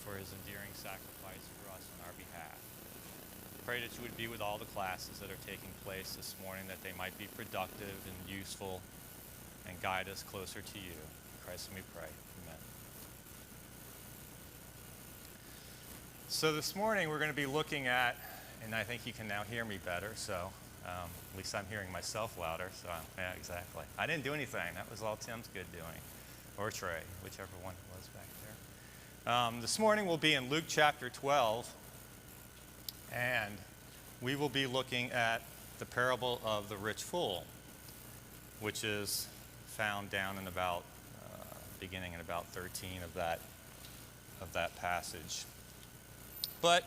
for his endearing sacrifice for us on our behalf. Pray that you would be with all the classes that are taking place this morning, that they might be productive and useful and guide us closer to you. In Christ we pray. Amen. So this morning we're going to be looking at, and I think you can now hear me better, so at least I'm hearing myself louder, so yeah, exactly. I didn't do anything. That was all Tim's good doing, or Trey, whichever one it was back there. This morning we'll be in Luke chapter 12, and we will be looking at the parable of the rich fool, which is found down in about, beginning in about 13 of that passage. But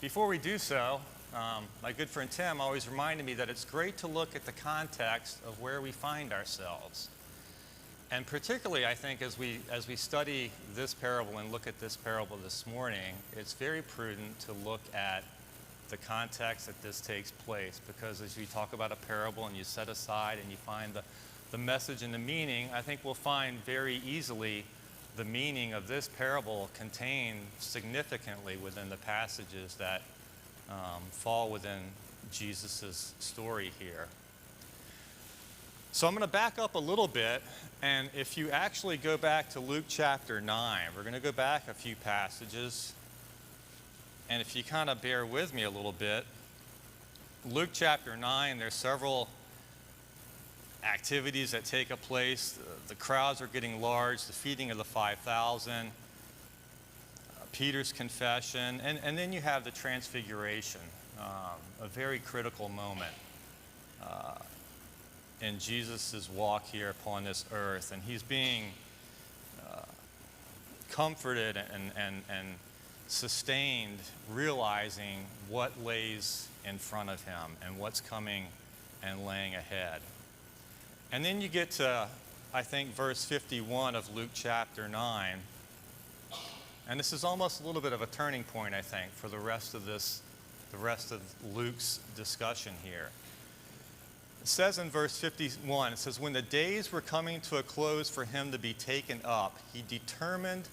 before we do so, my good friend Tim always reminded me that it's great to look at the context of where we find ourselves. And particularly, I think, as we study this parable and look at this parable this morning, it's very prudent to look at the context that this takes place, because as you talk about a parable and you set aside and you find the message and the meaning, I think we'll find very easily the meaning of this parable contained significantly within the passages that fall within Jesus' story here. So I'm going to back up a little bit, and if you actually go back to Luke chapter 9, we're going to go back a few passages, and if you kind of bear with me a little bit, Luke chapter 9, there's several activities that take place. The crowds are getting large, the feeding of the 5,000, Peter's confession, and then you have the transfiguration, a very critical moment in Jesus' walk here upon this earth. And he's being comforted and sustained, realizing what lays in front of him and what's coming and laying ahead. And then you get to, I think, verse 51 of Luke chapter 9. And this is almost a little bit of a turning point, I think, for the rest of Luke's discussion here. It says in verse 51, it says, when the days were coming to a close for him to be taken up, he determined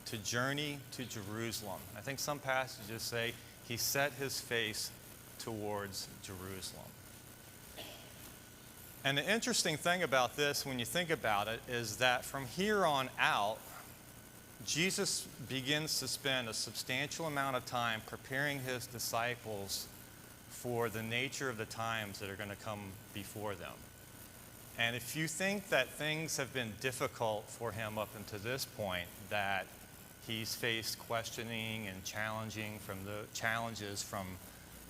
to journey to Jerusalem. I think some passages say he set his face towards Jerusalem. And the interesting thing about this, when you think about it, is that from here on out, Jesus begins to spend a substantial amount of time preparing his disciples for the nature of the times that are going to come before them. And if you think that things have been difficult for him up until this point, that he's faced questioning and challenges from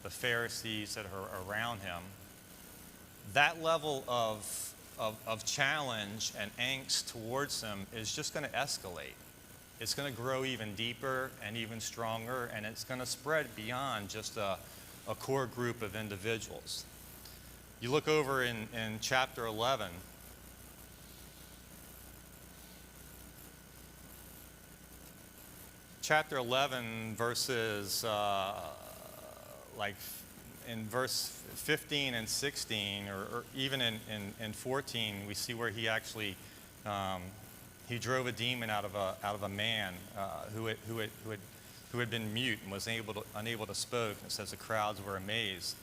the Pharisees that are around him, that level of challenge and angst towards him is just going to escalate. It's going to grow even deeper and even stronger, and it's going to spread beyond just a core group of individuals. You look over in chapter 11. Chapter 11, verses in verse 15 and 16, or even in 14, we see where he actually he drove a demon out of a man who had been mute and was unable to speak. It says the crowds were amazed.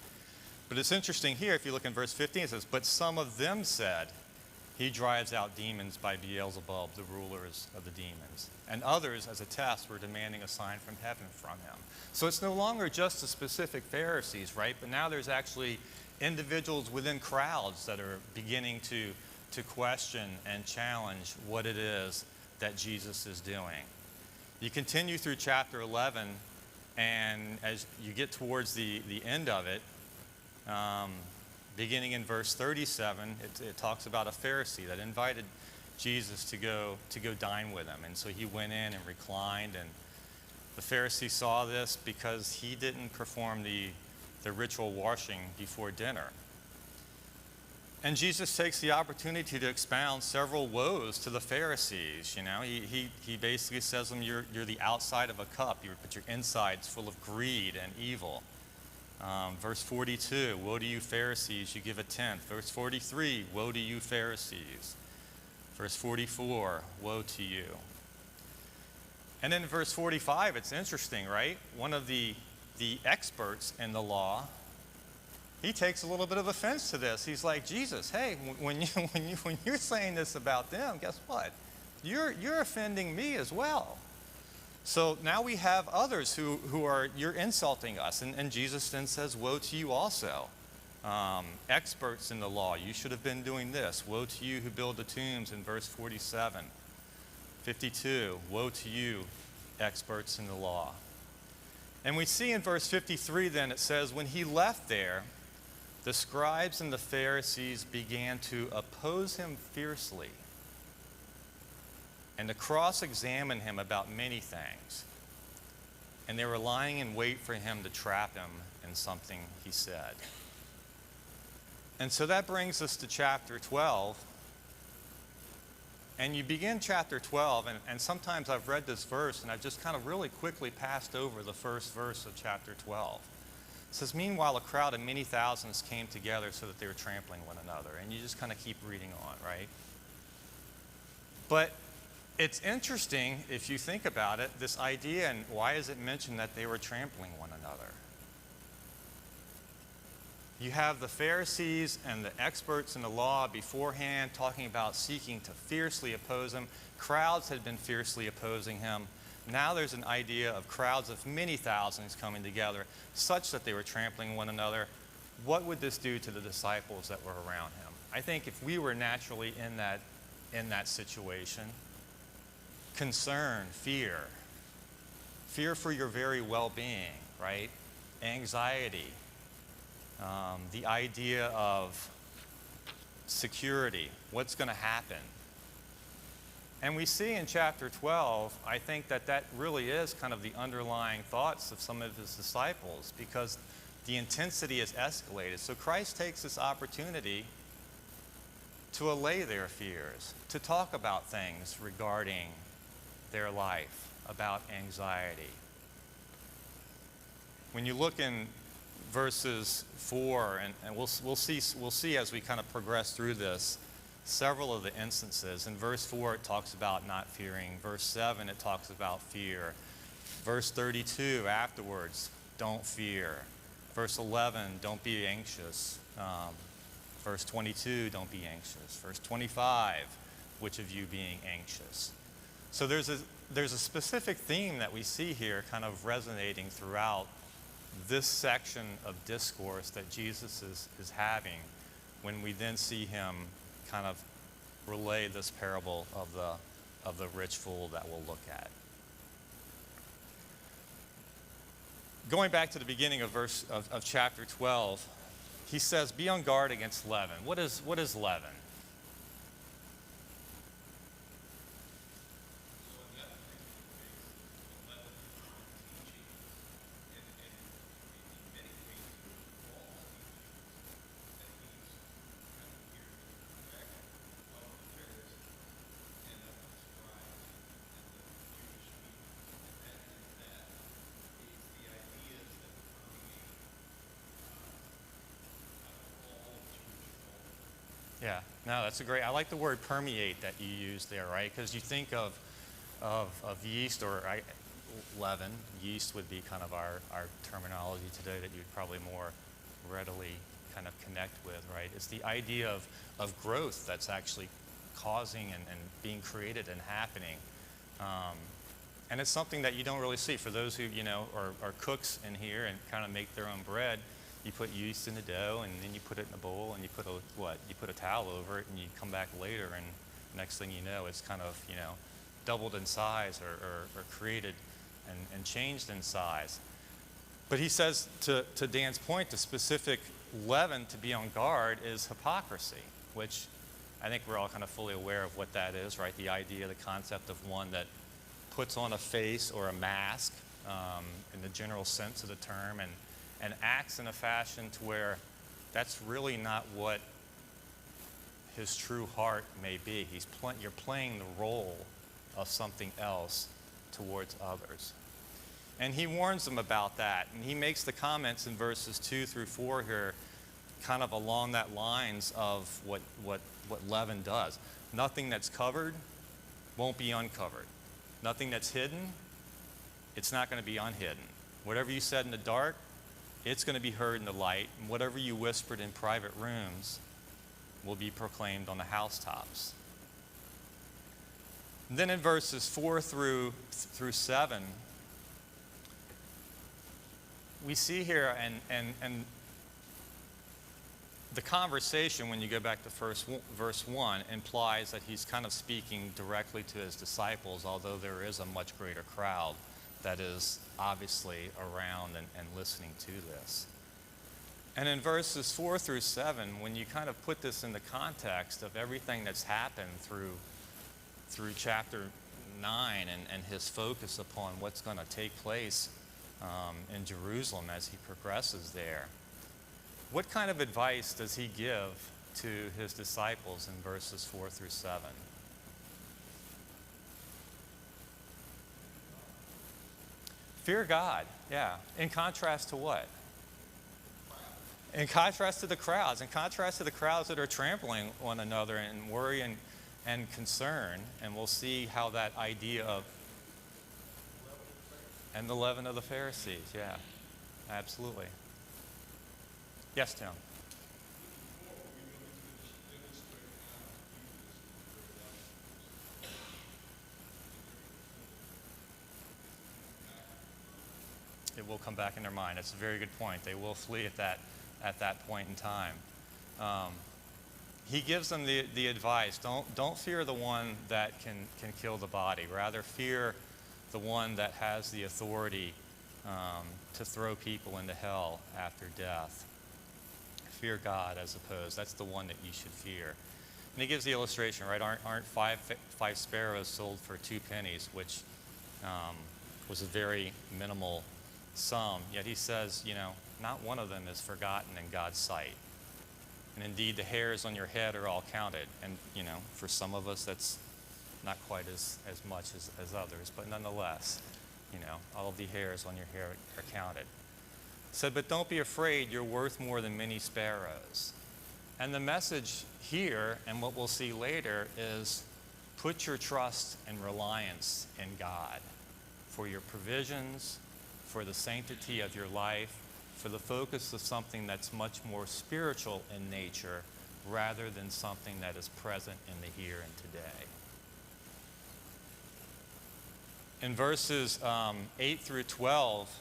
But it's interesting here, if you look in verse 15, it says, but some of them said, he drives out demons by Beelzebub, the rulers of the demons. And others, as a test, were demanding a sign from heaven from him. So it's no longer just the specific Pharisees, right? But now there's actually individuals within crowds that are beginning to question and challenge what it is that Jesus is doing. You continue through chapter 11, and as you get towards the end of it, beginning in verse 37, it talks about a Pharisee that invited Jesus to go dine with him. And so he went in and reclined, and the Pharisee saw this because he didn't perform the ritual washing before dinner. And Jesus takes the opportunity to expound several woes to the Pharisees. You know, he basically says to them, you're the outside of a cup, but your inside's full of greed and evil. Verse 42, woe to you Pharisees, you give a tenth. Verse 43, woe to you Pharisees. Verse 44, woe to you. And then in verse 45, it's interesting, right? One of the experts in the law, he takes a little bit of offense to this. He's like, Jesus, hey, when you're saying this about them, guess what? You're offending me as well. So now we have others who are, you're insulting us. And Jesus then says, woe to you also. Experts in the law, you should have been doing this. Woe to you who build the tombs in verse 47. 52, woe to you, experts in the law. And we see in verse 53 then it says, when he left there, the scribes and the Pharisees began to oppose him fiercely and to cross-examine him about many things. And they were lying in wait for him to trap him in something he said. And so that brings us to chapter 12. And you begin chapter 12, and sometimes I've read this verse, and I've just kind of really quickly passed over the first verse of chapter 12. It says, meanwhile, a crowd of many thousands came together so that they were trampling one another. And you just kind of keep reading on, right? But it's interesting, if you think about it, this idea, and why is it mentioned that they were trampling one another? You have the Pharisees and the experts in the law beforehand talking about seeking to fiercely oppose him. Crowds had been fiercely opposing him. Now there's an idea of crowds of many thousands coming together such that they were trampling one another. What would this do to the disciples that were around him? I think if we were naturally in that situation, concern, fear for your very well-being, right? Anxiety. The idea of security, what's going to happen. And we see in chapter 12, I think that really is kind of the underlying thoughts of some of his disciples, because the intensity is escalated. So Christ takes this opportunity to allay their fears, to talk about things regarding their life, about anxiety. When you look in verses 4, and we'll see as we kind of progress through this, several of the instances. In verse 4, it talks about not fearing. Verse 7, it talks about fear. Verse 32, afterwards, don't fear. Verse 11, don't be anxious. Verse 22, don't be anxious. Verse 25, which of you being anxious? So there's a specific theme that we see here kind of resonating throughout this section of discourse that Jesus is having when we then see him kind of relay this parable of the rich fool that we'll look at. Going back to the beginning of chapter 12, he says, be on guard against leaven. What is leaven? Yeah, no, that's a great, I like the word permeate that you use there, right? Because you think of yeast or leaven. Yeast would be kind of our terminology today that you'd probably more readily kind of connect with, right? It's the idea of growth that's actually causing and being created and happening. And it's something that you don't really see. For those who, are cooks in here and kind of make their own bread, you put yeast in the dough, and then you put it in a bowl, and you put a towel over it, and you come back later, and next thing you know, it's kind of, doubled in size or created and changed in size. But he says, to Dan's point, the specific leaven to be on guard is hypocrisy, which I think we're all kind of fully aware of what that is, right? The idea, the concept of one that puts on a face or a mask in the general sense of the term, and acts in a fashion to where that's really not what his true heart may be. You're playing the role of something else towards others. And he warns them about that. And he makes the comments in verses 2 through 4 here kind of along that lines of what leaven does. Nothing that's covered won't be uncovered. Nothing that's hidden it's not going to be unhidden. Whatever you said in the dark, it's going to be heard in the light, and whatever you whispered in private rooms will be proclaimed on the housetops. And then in verses 4 through 7, we see here, and the conversation, when you go back to verse 1, implies that he's kind of speaking directly to his disciples, although there is a much greater crowd that is obviously around and listening to this. And in verses 4 through 7, when you kind of put this in the context of everything that's happened through chapter 9 and his focus upon what's going to take place in Jerusalem as he progresses there, what kind of advice does he give to his disciples in verses 4 through 7? Fear God, yeah. In contrast to what? In contrast to the crowds. In contrast to the crowds that are trampling one another in worry and concern. And we'll see how that idea of... And the leaven of the Pharisees, yeah. Absolutely. Yes, Tim? It will come back in their mind. It's a very good point. They will flee at that point in time. He gives them the advice, don't fear the one that can kill the body. Rather fear the one that has the authority to throw people into hell after death. Fear God as opposed. That's the one that you should fear. And he gives the illustration, right? Aren't five sparrows sold for 2 pennies, which was a very minimal sum. Yet he says, not one of them is forgotten in God's sight. And indeed, the hairs on your head are all counted. And, for some of us, that's not quite as much as others. But nonetheless, all of the hairs on your hair are counted. Said, but don't be afraid, you're worth more than many sparrows. And the message here, and what we'll see later, is put your trust and reliance in God for your provisions, for the sanctity of your life, for the focus of something that's much more spiritual in nature rather than something that is present in the here and today. In verses 8 through 12,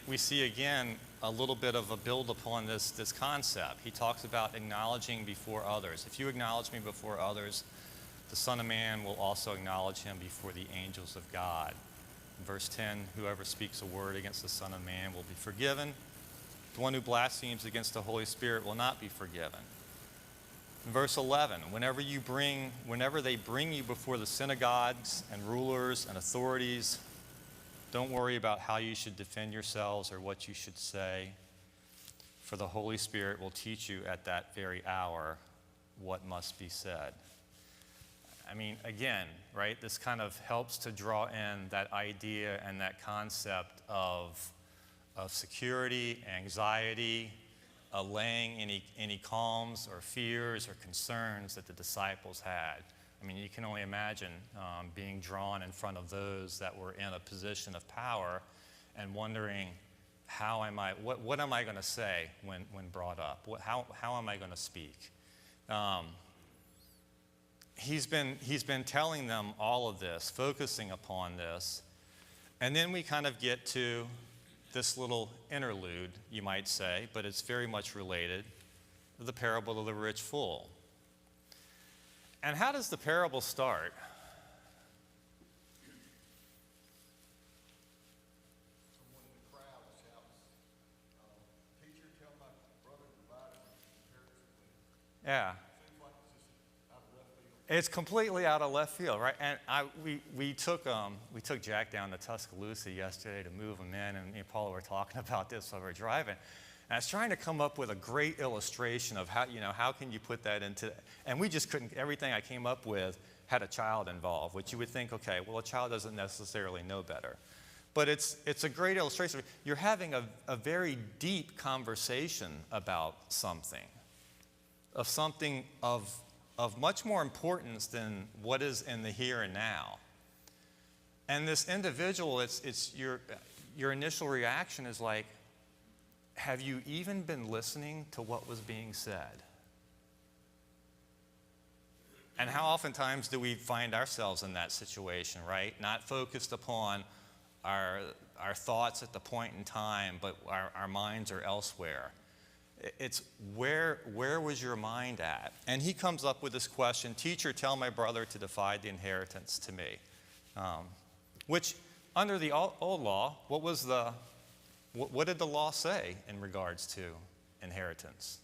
we see again a little bit of a build upon this concept. He talks about acknowledging before others. If you acknowledge me before others, the Son of Man will also acknowledge him before the angels of God. In verse 10, whoever speaks a word against the Son of Man will be forgiven. The one who blasphemes against the Holy Spirit will not be forgiven. In verse 11, whenever they bring you before the synagogues and rulers and authorities, don't worry about how you should defend yourselves or what you should say, for the Holy Spirit will teach you at that very hour what must be said. I mean, again, right, this kind of helps to draw in that idea and that concept of security, anxiety, allaying any qualms or fears or concerns that the disciples had. I mean, you can only imagine being drawn in front of those that were in a position of power and wondering, what am I going to say when brought up? How am I going to speak? He's been telling them all of this, focusing upon this. And then we kind of get to this little interlude, you might say, but it's very much related to the parable of the rich fool. And how does the parable start? Someone in the crowd shouts, "Teacher, tell my brother to divide his inheritance with me." Yeah. Seems like it's just out of left field. It's completely out of left field, right? And we took Jack down to Tuscaloosa yesterday to move him in, and me and Paula were talking about this while we were driving. And I was trying to come up with a great illustration of how can you put that into, and we just couldn't. Everything I came up with had a child involved, which you would think, okay, well, a child doesn't necessarily know better. But it's a great illustration. You're having a very deep conversation about something of of much more importance than what is in the here and now. And this individual, it's your initial reaction is like, have you even been listening to what was being said? And how oftentimes do we find ourselves in that situation, right? Not focused upon our thoughts at the point in time, but our minds are elsewhere. It's where was your mind at? And he comes up with this question, "Teacher, tell my brother to divide the inheritance to me." Which, under the old law, what did the law say in regards to inheritance?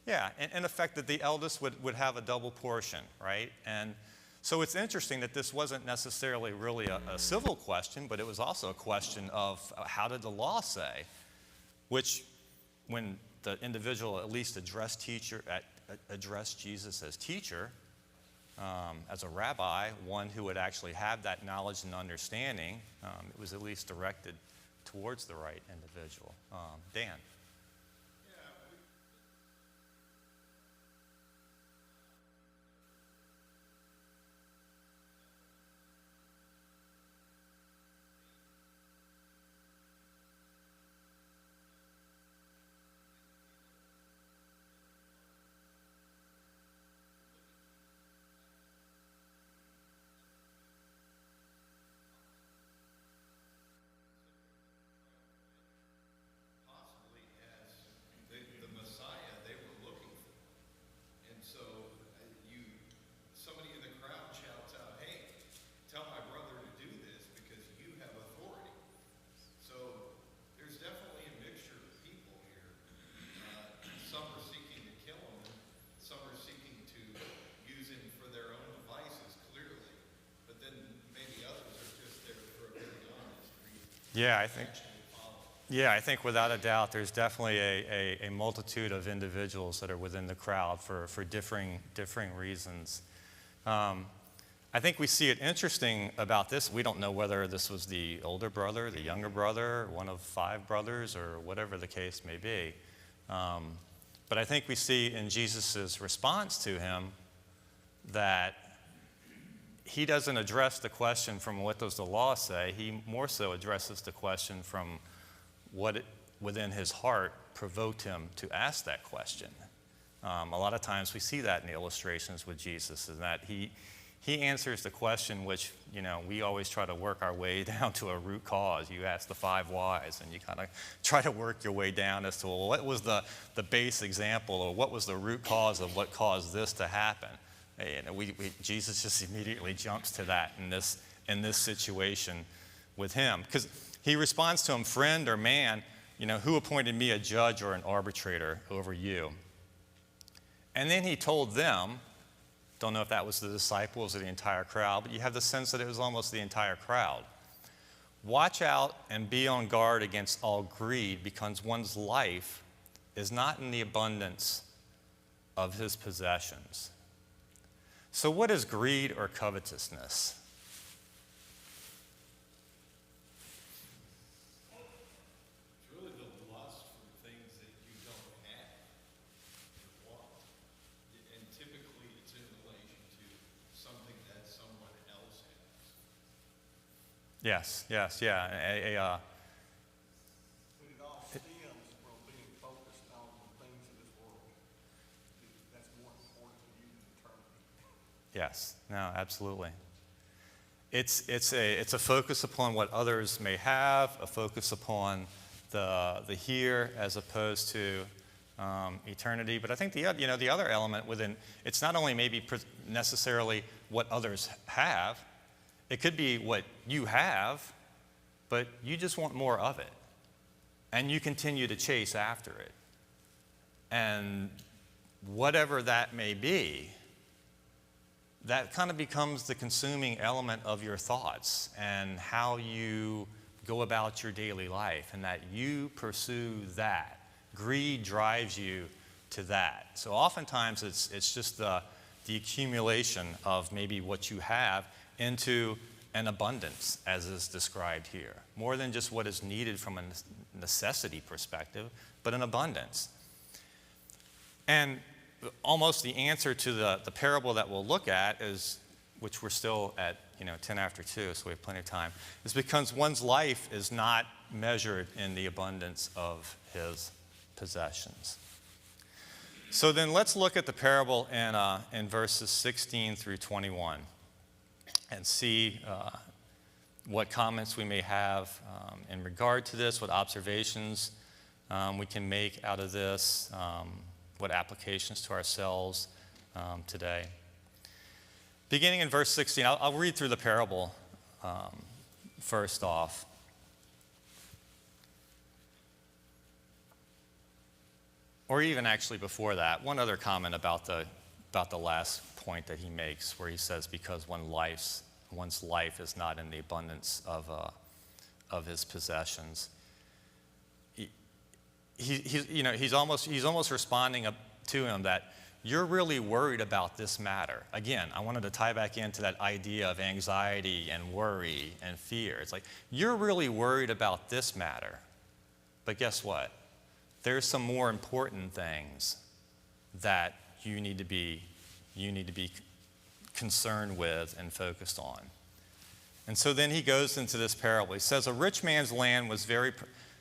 Yeah, in effect, that the eldest would have a double portion, right? And so it's interesting that this wasn't necessarily really a civil question, but it was also a question of how did the law say? Which, when the individual at least addressed Jesus as teacher, as a rabbi, one who would actually have that knowledge and understanding, it was at least directed towards the right individual. Dan? I think without a doubt, there's definitely a multitude of individuals that are within the crowd for differing reasons. I think we see it interesting about this. We don't know whether this was the older brother, the younger brother, one of 5 brothers, or whatever the case may be. But I think we see in Jesus' response to him that he doesn't address the question from what does the law say. He more so addresses the question from what within his heart provoked him to ask that question. A lot of times we see that in the illustrations with Jesus, is that he answers the question which, we always try to work our way down to a root cause. You ask the 5 whys, and you kind of try to work your way down as to, well, what was the base example, or what was the root cause of what caused this to happen? Jesus just immediately jumps to that in this situation with him, because he responds to him, "Friend or man, who appointed me a judge or an arbitrator over you?" And then he told them, don't know if that was the disciples or the entire crowd, but you have the sense that it was almost the entire crowd. "Watch out and be on guard against all greed, because one's life is not in the abundance of his possessions." So what is greed or covetousness? It's really the lust for things that you don't have or want. And typically it's in relation to something that someone else has. Yes, yeah. But it all stems from being focused on the things of this world. That's more important to you than eternity. Yes, no, absolutely. It's a focus upon what others may have, a focus upon the here as opposed to eternity. But I think the other element within, it's not only maybe necessarily what others have, it could be what you have, but you just want more of it, and you continue to chase after it. And whatever that may be, that kind of becomes the consuming element of your thoughts and how you go about your daily life, and that you pursue that. Greed drives you to that. So oftentimes it's just the accumulation of maybe what you have into an abundance, as is described here. More than just what is needed from a necessity perspective, but an abundance. And almost the answer to the parable that we'll look at is, which we're still at 10 after 2, so we have plenty of time, is because one's life is not measured in the abundance of his possessions. So then let's look at the parable in verses 16 through 21 and see what comments we may have in regard to this, what observations we can make out of this, what applications to ourselves today. Beginning in verse 16, I'll read through the parable first off. Or even actually before that, one other comment about the last point that he makes, where he says, because one's life is not in the abundance of his possessions. He's almost responding to him that you're really worried about this matter. Again, I wanted to tie back into that idea of anxiety and worry and fear. It's like, you're really worried about this matter. But guess what? There's some more important things that you need to be concerned with and focused on. And so then he goes into this parable. He says, a rich man's land was very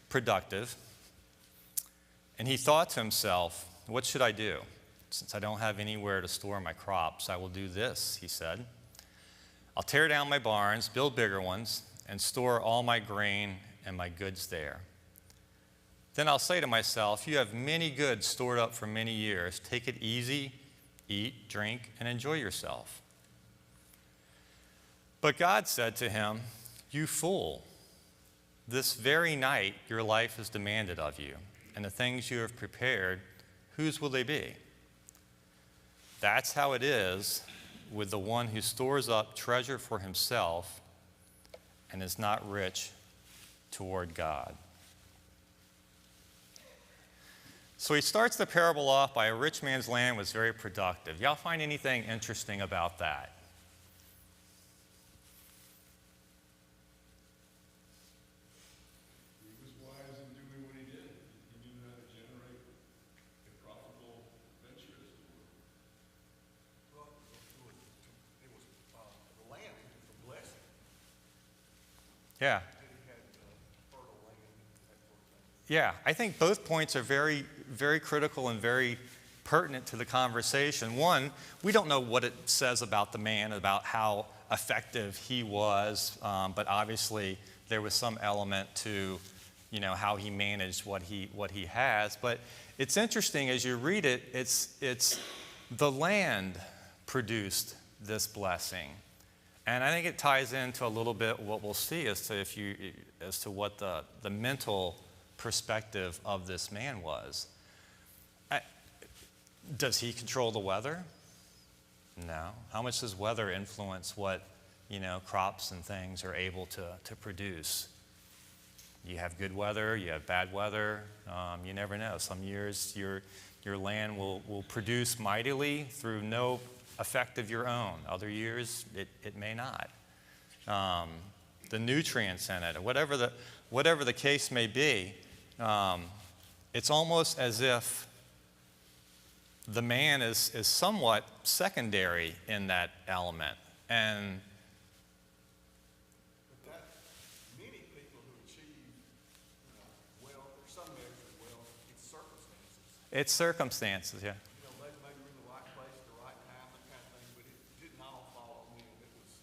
productive, and he thought to himself, what should I do? Since I don't have anywhere to store my crops, I will do this, he said. I'll tear down my barns, build bigger ones, and store all my grain and my goods there. Then I'll say to myself, you have many goods stored up for many years. Take it easy, eat, drink, and enjoy yourself. But God said to him, you fool, this very night your life is demanded of you, and the things you have prepared, whose will they be? That's how it is with the one who stores up treasure for himself and is not rich toward God. So he starts the parable off by a rich man's land was very productive. Y'all find anything interesting about that? He was wise in doing what he did. He knew how to generate a profitable venture, as it were. Well, it was the land was a blessing. Yeah. That he had fertile land and that sort of thing. Yeah, I think both points are very, very critical and very pertinent to the conversation. One, we don't know what it says about the man, about how effective he was, but obviously there was some element to, how he managed what he has. But it's interesting as you read it. It's the land produced this blessing, and I think it ties into a little bit what we'll see as to what the mental perspective of this man was. Does he control the weather? No. How much does weather influence what crops and things are able to produce? You have good weather, you have bad weather. You never know. Some years your land will produce mightily through no effect of your own. Other years it may not. The nutrients in it, or whatever the case may be, it's almost as if the man is somewhat secondary in that element. And But that many people who achieve wealth or some measure of wealth, it's circumstances. it's circumstances, yeah. They were in the right place at the right time, that kind of thing, but it didn't all fall on him. It was,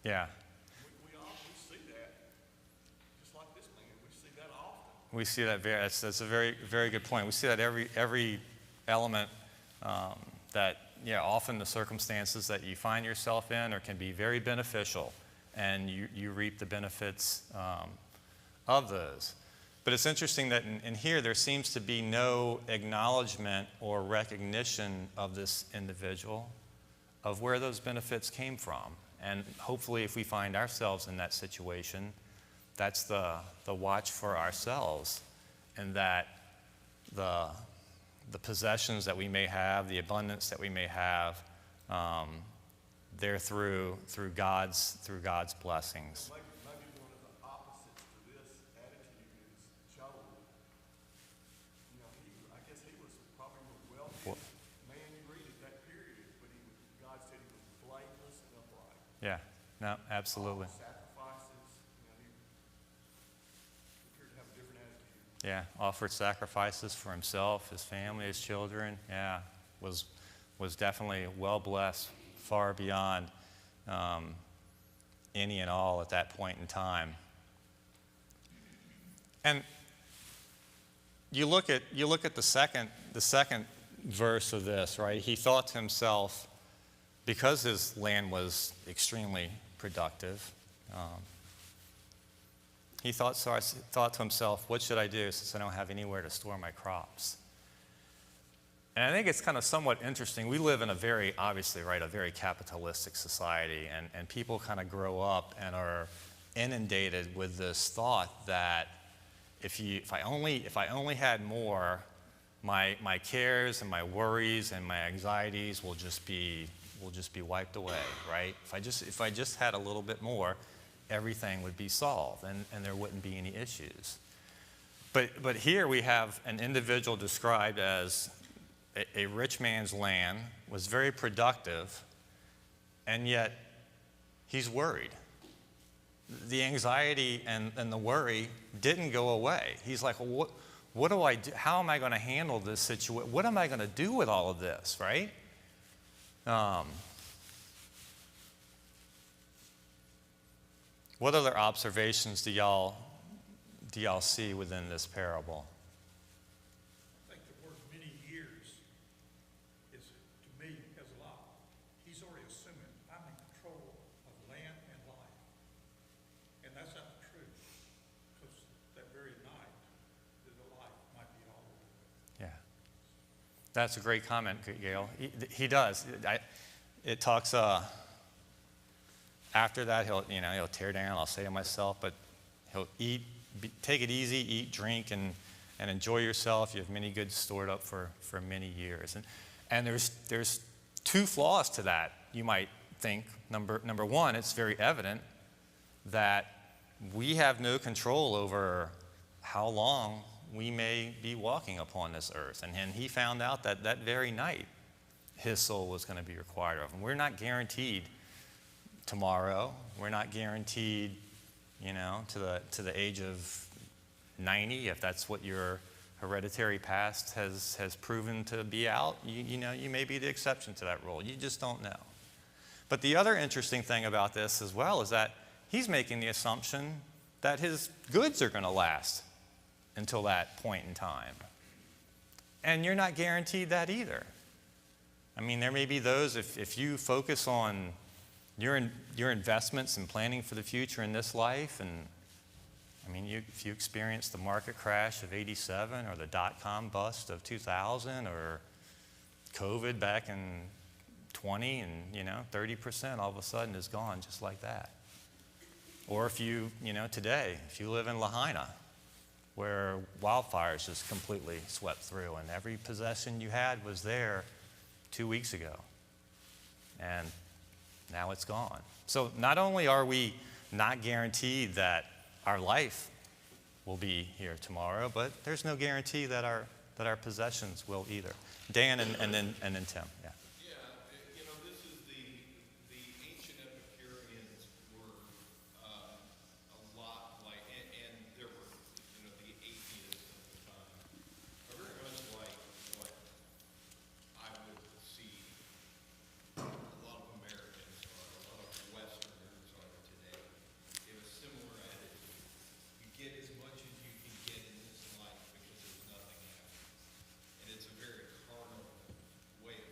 Yeah. we see that, just like this man, we see that often. We see that that's a very, very good point. We see that every element that, often the circumstances that you find yourself in can be very beneficial, and you reap the benefits of those. But it's interesting that in here there seems to be no acknowledgement or recognition of this individual, of where those benefits came from. And hopefully if we find ourselves in that situation, that's the watch for ourselves, and that the possessions that we may have, the abundance that we may have, they're through God's blessings. Maybe one of the opposites to this attitude is Job. You know, I guess he was probably the Well- wealthiest man you read at that period, but God said he was blameless and upright. Yeah, no, absolutely. Sacrifices, you know, he appeared to have a different attitude. Yeah, offered sacrifices for himself, his family, his children. Yeah, was definitely well blessed, far beyond any and all at that point in time. And you look at the second verse of this, right? He thought to himself, because his land was extremely productive, he thought to himself, what should I do since I don't have anywhere to store my crops? And I think it's kind of somewhat interesting. We live in a very capitalistic society, and people kind of grow up and are inundated with this thought that if I only had more, my cares and my worries and my anxieties will just be wiped away, right? If I just had a little bit more, everything would be solved and there wouldn't be any issues. But here we have an individual described as a rich man's land, was very productive, and yet he's worried. The anxiety and the worry didn't go away. He's like, well, what do I do? How am I going to handle this situation? What am I going to do with all of this, right? What other observations do y'all see within this parable? I think the word many years is, to me, has a lot. He's already assuming I'm in control of land and life. And that's not the truth, because that very night, the life might be all over. Yeah. That's a great comment, Gail. He does. It talks, after that, he'll tear down, I'll say to myself, but he'll take it easy, eat, drink, and enjoy yourself. You have many goods stored up for many years. And there's two flaws to that, you might think. Number one, it's very evident that we have no control over how long we may be walking upon this earth. And he found out that very night his soul was going to be required of him. We're not guaranteed tomorrow. We're not guaranteed, to the age of 90, if that's what your hereditary past has proven to be out. You may be the exception to that rule. You just don't know. But the other interesting thing about this as well is that he's making the assumption that his goods are going to last until that point in time. And you're not guaranteed that either. I mean, there may be those, if you focus on your investments and planning for the future in this life, and I mean, if you experience the market crash of '87 or the dot-com bust of 2000 or COVID back in 20 and 30% all of a sudden is gone just like that. Or if today, if you live in Lahaina, where wildfires just completely swept through and every possession you had was there 2 weeks ago, and now it's gone. So not only are we not guaranteed that our life will be here tomorrow, but there's no guarantee that our possessions will either. Dan and then Tim. Yeah. Yeah, this is the ancient Epicureans were a lot like, and there were, the atheists of the time, are very much like what I would see a lot of Americans are, a lot of Westerners are today. They have a similar attitude. You get as much as you can get in this life because there's nothing after. And it's a very carnal way of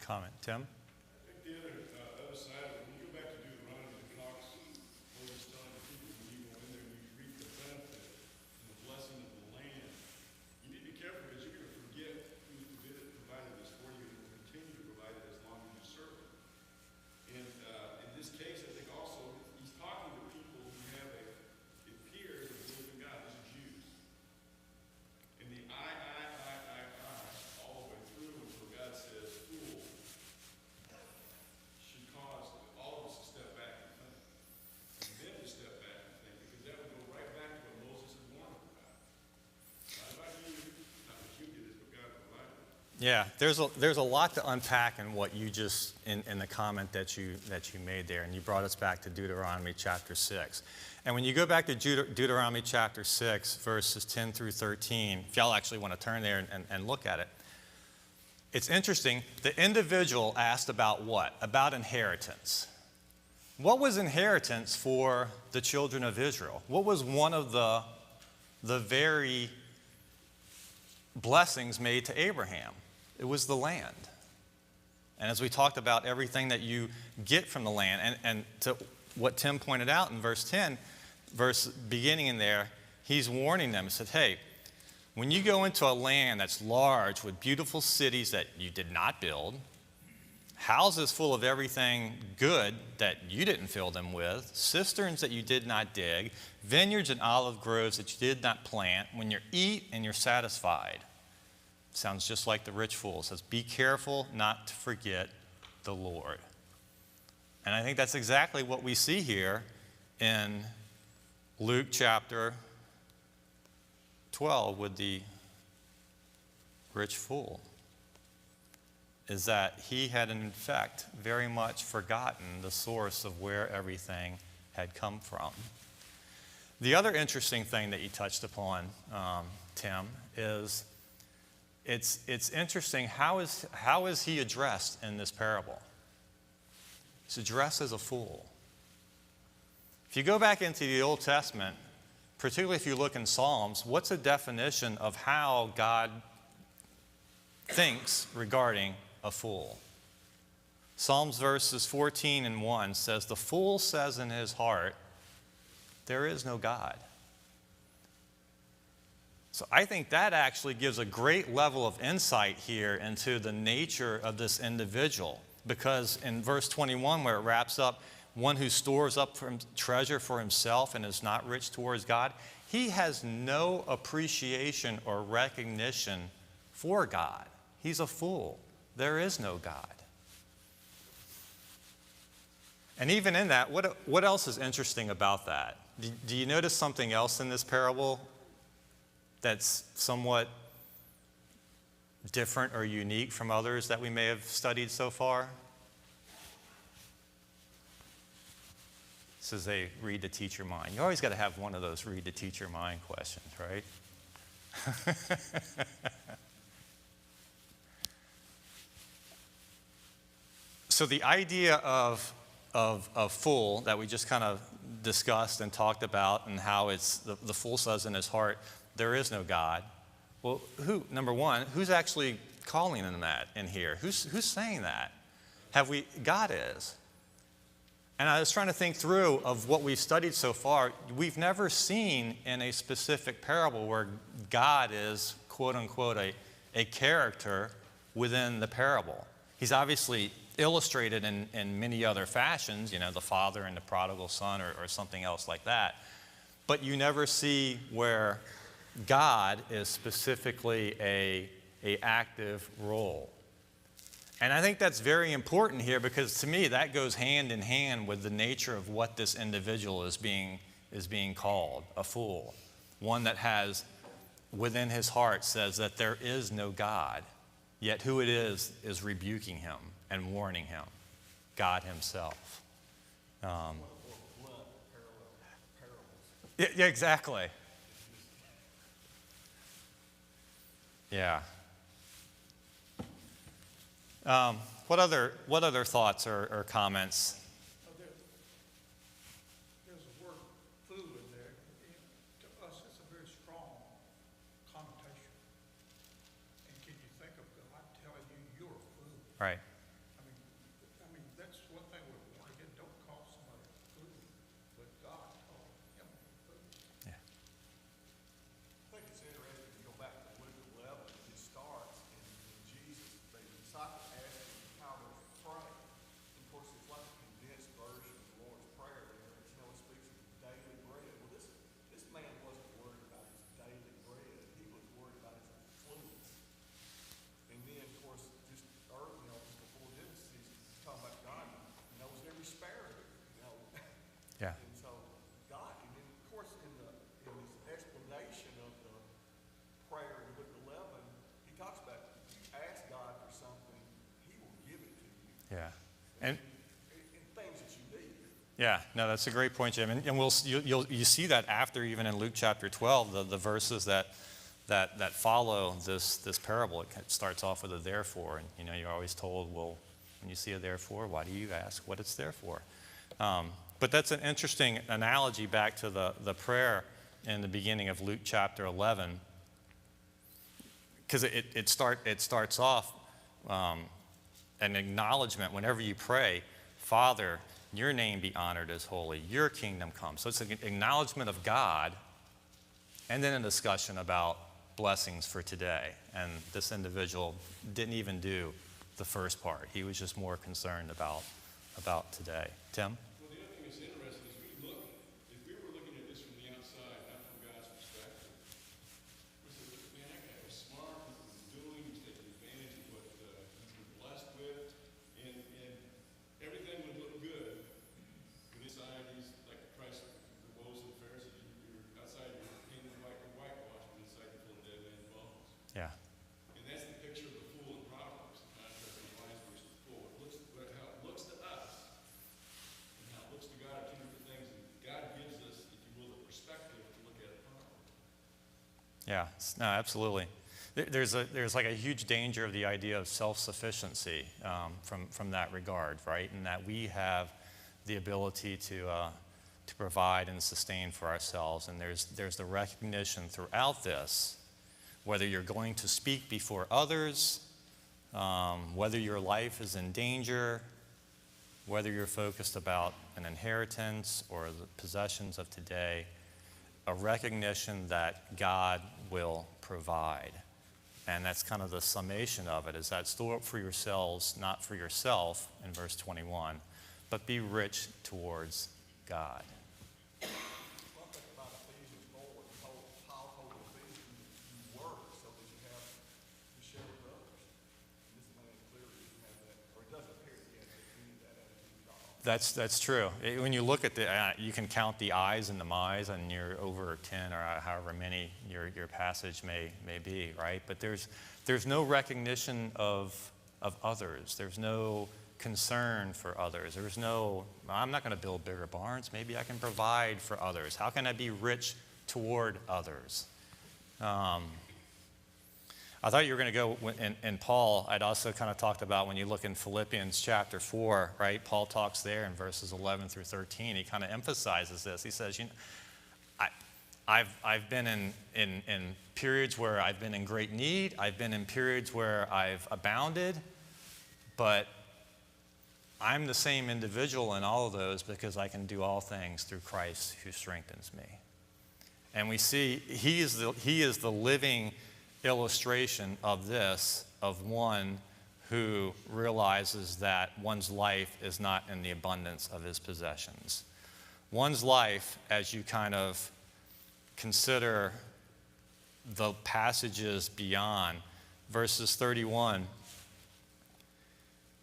comment. Tim? I think the other side of it, when you go back to Deuteronomy, it talks, Moses telling the people, when you go in there and you reap the benefit and the blessing of the land, you need to be careful because you're going to forget who provided this for you and will continue to provide it as long as you serve it. And in this case, I think also, he's talking to people who have it appears that believe in God. These are Jews. And the all the way through until God says, fool, should cause all of us to step back and think. And them to step back and think, because that would go right back to what Moses had warned about. Not about you, not what you did, it's what God provided. Yeah, there's a lot to unpack in what you just in the comment that you made there, and you brought us back to Deuteronomy chapter 6. And when you go back to Deuteronomy chapter 6, verses 10 through 13, if y'all actually want to turn there and look at it, it's interesting. The individual asked about what? About inheritance. What was inheritance for the children of Israel? What was one of the very blessings made to Abraham? It was the land. And as we talked about everything that you get from the land, and to what Tim pointed out in verse 10, beginning in there, he's warning them. He said, hey, when you go into a land that's large with beautiful cities that you did not build, houses full of everything good that you didn't fill them with, cisterns that you did not dig, vineyards and olive groves that you did not plant, when you eat and you're satisfied. Sounds just like the rich fool. It says, be careful not to forget the Lord. And I think that's exactly what we see here in Luke chapter 12 with the rich fool, is that he had in fact very much forgotten the source of where everything had come from. The other interesting thing that you touched upon, Tim, is it's interesting, how is he addressed in this parable? He's addressed as a fool. If you go back into the Old Testament, particularly if you look in Psalms, what's a definition of how God thinks regarding a fool? Psalms verses 14 and 1 says, the fool says in his heart, there is no God. So I think that actually gives a great level of insight here into the nature of this individual. Because in verse 21, where it wraps up, one who stores up treasure for himself and is not rich towards God, he has no appreciation or recognition for God. He's a fool. There is no God. And even in that, what else is interesting about that? Do you notice something else in this parable that's somewhat different or unique from others that we may have studied so far? This is a read to teach your mind. You always got to have one of those read to teach your mind questions, right? So the idea of fool that we just kind of discussed and talked about, and how it's the fool says in his heart, there is no God. Well, number one, who's actually calling him that in here? Who's saying that? God is. And I was trying to think through of what we've studied so far. We've never seen in a specific parable where God is, quote unquote, a character within the parable. He's obviously illustrated in many other fashions, the father and the prodigal son or something else like that. But you never see where God is specifically a active role. And I think that's very important here, because to me that goes hand in hand with the nature of what this individual is being called, a fool. One that has within his heart says that there is no God, yet who it is rebuking him and warning him, God himself. Yeah, exactly. Yeah. What other thoughts or comments? There's a word fool in there. To us, it's a very strong connotation. And can you think of God telling you you're a fool? Right. Yeah. And things that you need. yeah, no, that's a great point, Jim. And you see that after, even in Luke chapter 12, the verses that follow this parable. It starts off with a therefore, and you're always told, well, when you see a therefore, why do you ask what it's there for? But that's an interesting analogy back to the prayer in the beginning of Luke chapter 11, because it starts off an acknowledgement whenever you pray, Father, your name be honored as holy, your kingdom come. So it's an acknowledgement of God, and then a discussion about blessings for today. And this individual didn't even do the first part. He was just more concerned about today. Tim? Well, the other thing that's interesting is if we were looking at this from the outside, not from God's perspective, we said, look, man, that guy was smart, he was doing, he's taking advantage of what he's been blessed with, and everything would look good. But inside, he's like Christ, the woes of the Pharisees, you're outside, you're painted white and whitewashed, but inside you're full of dead man's bones. Yeah. And that's the picture of the fool in Proverbs, the contrast of the wise versus the fool. How it looks to us, and how it looks to God are two different things. And God gives us, if you will, the perspective to look at it properly. Yeah, no, absolutely. There's like a huge danger of the idea of self-sufficiency from that regard, right? And that we have the ability to provide and sustain for ourselves. And there's the recognition throughout this, whether you're going to speak before others, whether your life is in danger, whether you're focused about an inheritance or the possessions of today, a recognition that God will provide. And that's kind of the summation of it, is that store up for yourselves, not for yourself, in verse 21, but be rich towards God. One thing about Ephesians 4, the whole household of Ephesians, you work so that you have to share with others. And this man clearly didn't have that, or it doesn't appear he has that attitude at all. That's true. When you look at you can count the I's and the my's, and you're over 10 or however many your passage may be, right? But there's no recognition of others. There's no concern for others. There's no, I'm not going to build bigger barns. Maybe I can provide for others. How can I be rich toward others? I thought you were going to go in Paul. I'd also kind of talked about when you look in Philippians chapter 4, right? Paul talks there in verses 11 through 13. He kind of emphasizes this. He says, I've been in periods where I've been in great need. I've been in periods where I've abounded. But I'm the same individual in all of those because I can do all things through Christ who strengthens me. And we see he is the living illustration of this, of one who realizes that one's life is not in the abundance of his possessions. One's life, as you kind of consider the passages beyond, verses 31,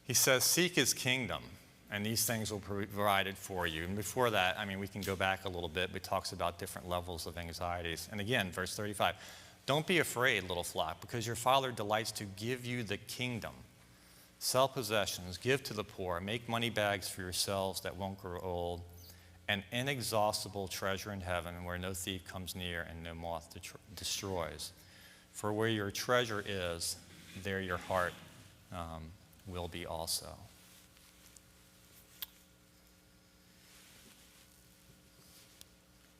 he says, seek his kingdom, and these things will be provided for you. And before that, we can go back a little bit. It talks about different levels of anxieties. And again, verse 35, don't be afraid, little flock, because your Father delights to give you the kingdom. Sell possessions, give to the poor, make money bags for yourselves that won't grow old, an inexhaustible treasure in heaven where no thief comes near and no moth destroys. For where your treasure is, there your heart will be also.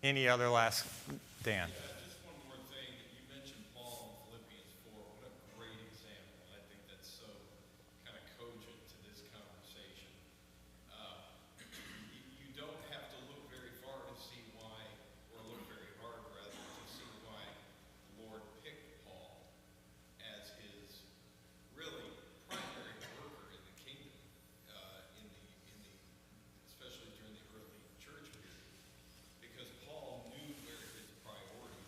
Any other last, Dan? Yeah, just one more thing. You mentioned Paul in Philippians 4. What a great example. I think that's so kind of cogent to this conversation. You don't have to look very far to see why, or look very hard rather, to see why the Lord picked Paul as his really primary worker in the kingdom, especially during the early church period, because Paul knew where his priorities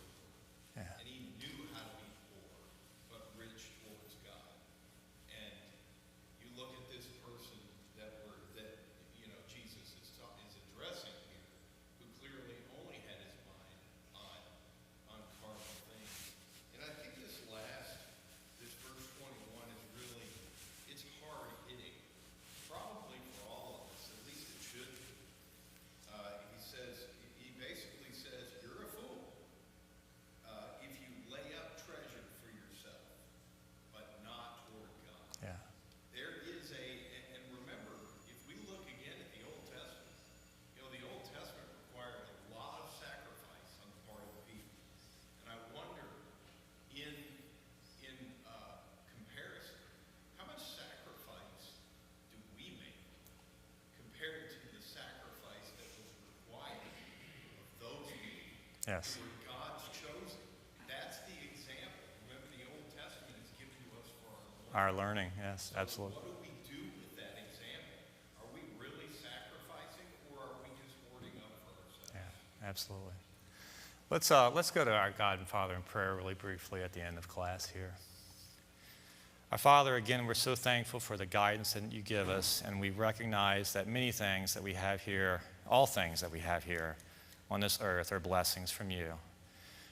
Yes. They were God's chosen. That's the example. Remember, the Old Testament is given to us for our learning. Our learning, yes, So absolutely. what do we do with that example? Are we really sacrificing, or are we just hoarding up for ourselves? Yeah, absolutely. Let's go to our God and Father in prayer really briefly at the end of class here. Our Father, again, we're so thankful for the guidance that you give us, and we recognize that many things that we have here, all things that we have here on this earth are blessings from you.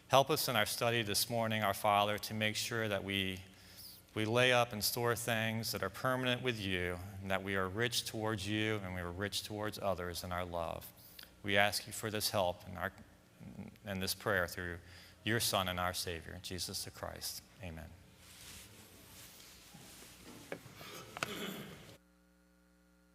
Help us in our study this morning, our Father, to make sure that we lay up and store things that are permanent with you, and that we are rich towards you and we are rich towards others in our love. We ask you for this help in this prayer through your Son and our Savior, Jesus the Christ. Amen.